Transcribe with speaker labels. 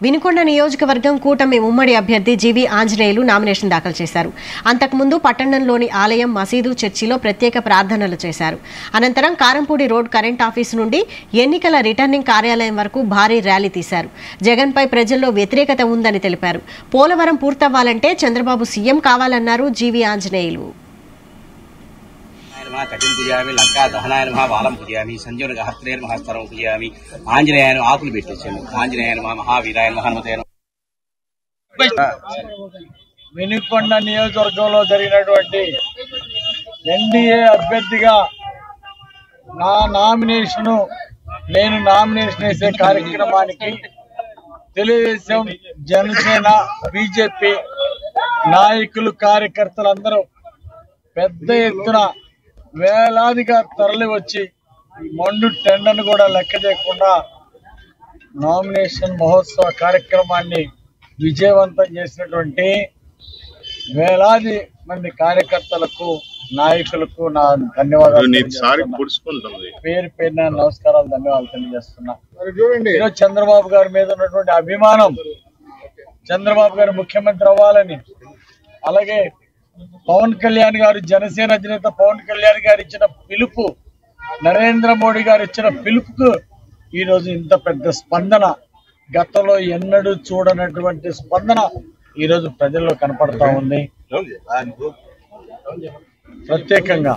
Speaker 1: వినుకొండ నియోజకవర్గం కూటమి ఉమ్మడి అభ్యర్థి జీవి ఆంజనేయులు నామినేషన్ దాఖలు చేశారు. అంతకుముందు పట్టణంలోని ఆలయం, మసీదు, చర్చిలో ప్రత్యేక ప్రార్థనలు చేశారు. అనంతరం కారంపూడి రోడ్ కరెంట్ ఆఫీసు నుండి ఎన్నికల రిటర్నింగ్ కార్యాలయం వరకు భారీ ర్యాలీ తీశారు. జగన్పై ప్రజల్లో వ్యతిరేకత ఉందని తెలిపారు. పోలవరం పూర్తవ్వాలంటే చంద్రబాబు సీఎం కావాలన్నారు జీవి ఆంజనేయులు.
Speaker 2: कटिं पूजयामि लंका दहनाय नमः बालं पूजयामि संजीवन गहस्त्रेर महस्तरं पूजयामि आंजनेयाय आकुल పెట్టేశాను ఆంజనేయాయ నమః మహావీరాయ నమః హనుమతే
Speaker 3: వినుకొండ నియోజకవర్గంలో జరిగినటువంటి ఎన్డీఏ అభ్యర్థిగా నేను నామినేషన్ వేసే కార్యక్రమానికి తెలుగుదేశం, జనసేన, బీజేపీ నాయకులు, కార్యకర్తలందరూ పెద్ద ఎత్తున వేలాదిగా తరలి వచ్చి మండు టెండను కూడా లెక్క చేయకుండా నామినేషన్ మహోత్సవ కార్యక్రమాన్ని విజయవంతం చేసినటువంటి వేలాది మంది కార్యకర్తలకు, నాయకులకు నా ధన్యవాదాలు. పేరు పేరున నమస్కారాలు, ధన్యవాదాలు తెలియజేస్తున్నా. ఈరోజు చంద్రబాబు గారి మీద ఉన్నటువంటి అభిమానం, చంద్రబాబు గారు ముఖ్యమంత్రి అవ్వాలని, అలాగే పవన్ కళ్యాణ్ గారు, జనసేన అధినేత పవన్ కళ్యాణ్ గారు ఇచ్చిన పిలుపు, నరేంద్ర మోడీ గారు ఇచ్చిన పిలుపుకు ఈరోజు ఇంత పెద్ద స్పందన, గతంలో ఎన్నడూ చూడనటువంటి స్పందన ఈరోజు ప్రజల్లో కనపడతా ఉంది. ప్రత్యేకంగా